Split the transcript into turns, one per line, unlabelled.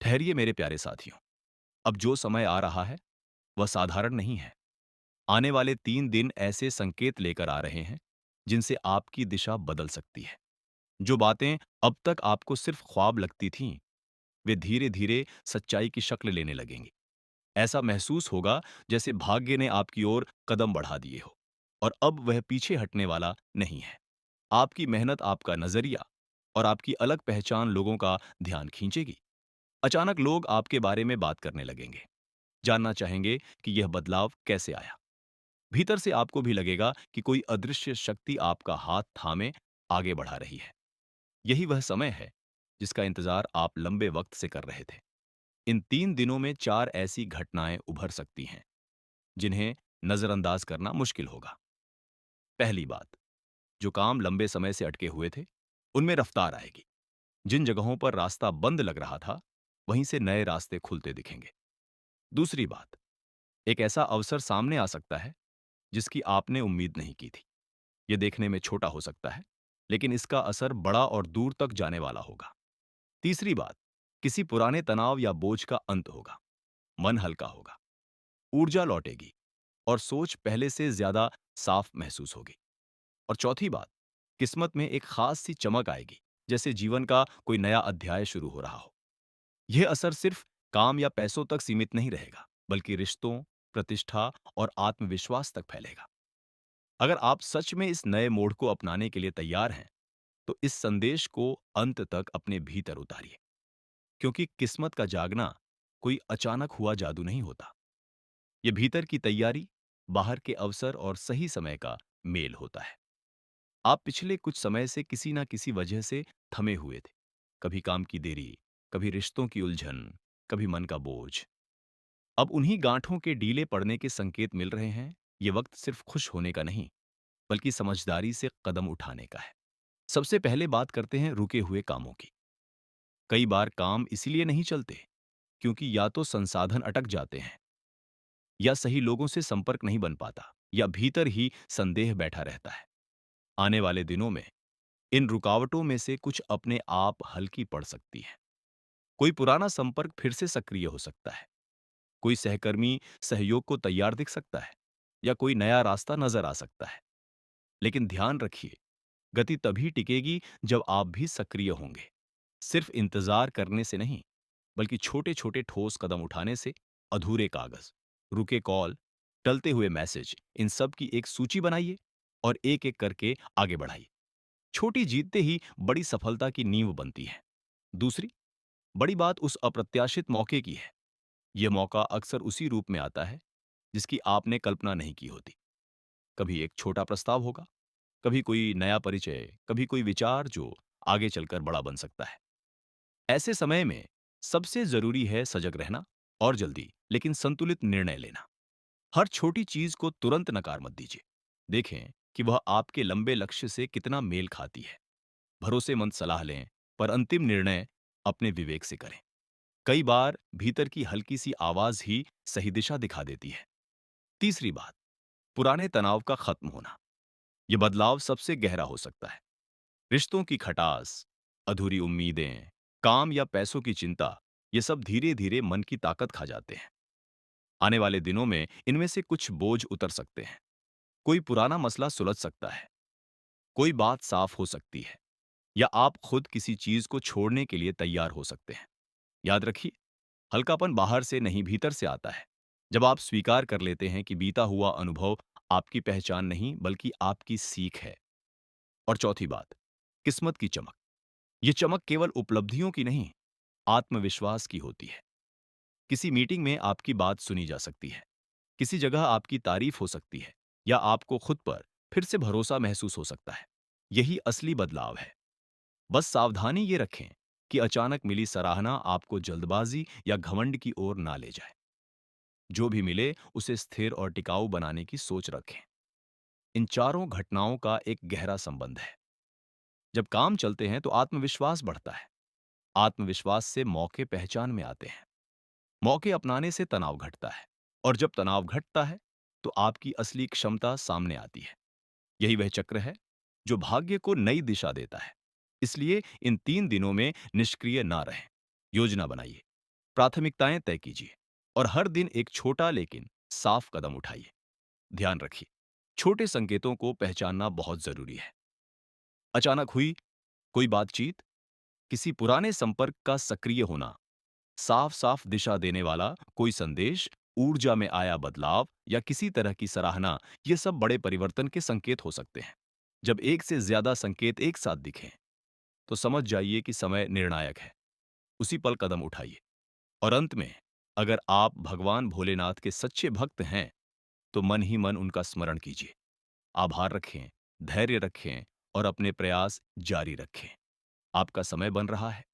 ठहरिए मेरे प्यारे साथियों, अब जो समय आ रहा है वह साधारण नहीं है। आने वाले 3 दिन ऐसे संकेत लेकर आ रहे हैं जिनसे आपकी दिशा बदल सकती है। जो बातें अब तक आपको सिर्फ ख्वाब लगती थीं, वे धीरे धीरे सच्चाई की शक्ल लेने लगेंगी। ऐसा महसूस होगा जैसे भाग्य ने आपकी ओर कदम बढ़ा दिए हो और अब वह पीछे हटने वाला नहीं है। आपकी मेहनत, आपका नजरिया और आपकी अलग पहचान लोगों का ध्यान खींचेगी। अचानक लोग आपके बारे में बात करने लगेंगे, जानना चाहेंगे कि यह बदलाव कैसे आया। भीतर से आपको भी लगेगा कि कोई अदृश्य शक्ति आपका हाथ थामे आगे बढ़ा रही है। यही वह समय है जिसका इंतजार आप लंबे वक्त से कर रहे थे। इन 3 दिनों में 4 ऐसी घटनाएं उभर सकती हैं जिन्हें नजरअंदाज करना मुश्किल होगा। पहली बात, जो काम लंबे समय से अटके हुए थे, उनमें रफ्तार आएगी। जिन जगहों पर रास्ता बंद लग रहा था, वहीं से नए रास्ते खुलते दिखेंगे। दूसरी बात, एक ऐसा अवसर सामने आ सकता है जिसकी आपने उम्मीद नहीं की थी। यह देखने में छोटा हो सकता है, लेकिन इसका असर बड़ा और दूर तक जाने वाला होगा। तीसरी बात, किसी पुराने तनाव या बोझ का अंत होगा। मन हल्का होगा, ऊर्जा लौटेगी और सोच पहले से ज्यादा साफ महसूस होगी। और चौथी बात, किस्मत में एक खास सी चमक आएगी, जैसे जीवन का कोई नया अध्याय शुरू हो रहा हो। यह असर सिर्फ काम या पैसों तक सीमित नहीं रहेगा, बल्कि रिश्तों, प्रतिष्ठा और आत्मविश्वास तक फैलेगा। अगर आप सच में इस नए मोड़ को अपनाने के लिए तैयार हैं, तो इस संदेश को अंत तक अपने भीतर उतारिए, क्योंकि किस्मत का जागना कोई अचानक हुआ जादू नहीं होता। यह भीतर की तैयारी, बाहर के अवसर और सही समय का मेल होता है। आप पिछले कुछ समय से किसी ना किसी वजह से थमे हुए थे। कभी काम की देरी, कभी रिश्तों की उलझन, कभी मन का बोझ। अब उन्हीं गांठों के ढीले पड़ने के संकेत मिल रहे हैं। ये वक्त सिर्फ खुश होने का नहीं, बल्कि समझदारी से कदम उठाने का है। सबसे पहले बात करते हैं रुके हुए कामों की। कई बार काम इसलिए नहीं चलते क्योंकि या तो संसाधन अटक जाते हैं, या सही लोगों से संपर्क नहीं बन पाता, या भीतर ही संदेह बैठा रहता है। आने वाले दिनों में इन रुकावटों में से कुछ अपने आप हल्की पड़ सकती हैं। कोई पुराना संपर्क फिर से सक्रिय हो सकता है, कोई सहकर्मी सहयोग को तैयार दिख सकता है, या कोई नया रास्ता नजर आ सकता है। लेकिन ध्यान रखिए, गति तभी टिकेगी जब आप भी सक्रिय होंगे। सिर्फ इंतजार करने से नहीं, बल्कि छोटे छोटे ठोस कदम उठाने से। अधूरे कागज, रुके कॉल, टलते हुए मैसेज, इन सब की एक सूची बनाइए और एक एक करके आगे बढ़ाइए। छोटी जीतते ही बड़ी सफलता की नींव बनती है। दूसरी बड़ी बात उस अप्रत्याशित मौके की है। यह मौका अक्सर उसी रूप में आता है जिसकी आपने कल्पना नहीं की होती। कभी एक छोटा प्रस्ताव होगा, कभी कोई नया परिचय, कभी कोई विचार जो आगे चलकर बड़ा बन सकता है। ऐसे समय में सबसे जरूरी है सजग रहना और जल्दी लेकिन संतुलित निर्णय लेना। हर छोटी चीज को तुरंत नकार मत दीजिए। देखें कि वह आपके लंबे लक्ष्य से कितना मेल खाती है। भरोसेमंद सलाह लें, पर अंतिम निर्णय अपने विवेक से करें। कई बार भीतर की हल्की सी आवाज ही सही दिशा दिखा देती है। तीसरी बात, पुराने तनाव का खत्म होना। यह बदलाव सबसे गहरा हो सकता है। रिश्तों की खटास, अधूरी उम्मीदें, काम या पैसों की चिंता, ये सब धीरे धीरे मन की ताकत खा जाते हैं। आने वाले दिनों में इनमें से कुछ बोझ उतर सकते हैं। कोई पुराना मसला सुलझ सकता है, कोई बात साफ हो सकती है, या आप खुद किसी चीज को छोड़ने के लिए तैयार हो सकते हैं। याद रखिए, हल्कापन बाहर से नहीं भीतर से आता है। जब आप स्वीकार कर लेते हैं कि बीता हुआ अनुभव आपकी पहचान नहीं बल्कि आपकी सीख है। और चौथी बात, किस्मत की चमक। ये चमक केवल उपलब्धियों की नहीं, आत्मविश्वास की होती है। किसी मीटिंग में आपकी बात सुनी जा सकती है, किसी जगह आपकी तारीफ हो सकती है, या आपको खुद पर फिर से भरोसा महसूस हो सकता है। यही असली बदलाव है। बस सावधानी ये रखें कि अचानक मिली सराहना आपको जल्दबाजी या घमंड की ओर ना ले जाए। जो भी मिले उसे स्थिर और टिकाऊ बनाने की सोच रखें। इन चारों घटनाओं का एक गहरा संबंध है। जब काम चलते हैं तो आत्मविश्वास बढ़ता है। आत्मविश्वास से मौके पहचान में आते हैं। मौके अपनाने से तनाव घटता है, और जब तनाव घटता है तो आपकी असली क्षमता सामने आती है। यही वह चक्र है जो भाग्य को नई दिशा देता है। इसलिए इन 3 दिनों में निष्क्रिय ना रहें। योजना बनाइए, प्राथमिकताएं तय कीजिए और हर दिन एक छोटा लेकिन साफ कदम उठाइए। ध्यान रखिए, छोटे संकेतों को पहचानना बहुत जरूरी है। अचानक हुई कोई बातचीत, किसी पुराने संपर्क का सक्रिय होना, साफ साफ दिशा देने वाला कोई संदेश, ऊर्जा में आया बदलाव या किसी तरह की सराहना, ये सब बड़े परिवर्तन के संकेत हो सकते हैं। जब एक से ज्यादा संकेत एक साथ दिखें, तो समझ जाइए कि समय निर्णायक है। उसी पल कदम उठाइए। और अंत में, अगर आप भगवान भोलेनाथ के सच्चे भक्त हैं, तो मन ही मन उनका स्मरण कीजिए। आभार रखें, धैर्य रखें और अपने प्रयास जारी रखें। आपका समय बन रहा है।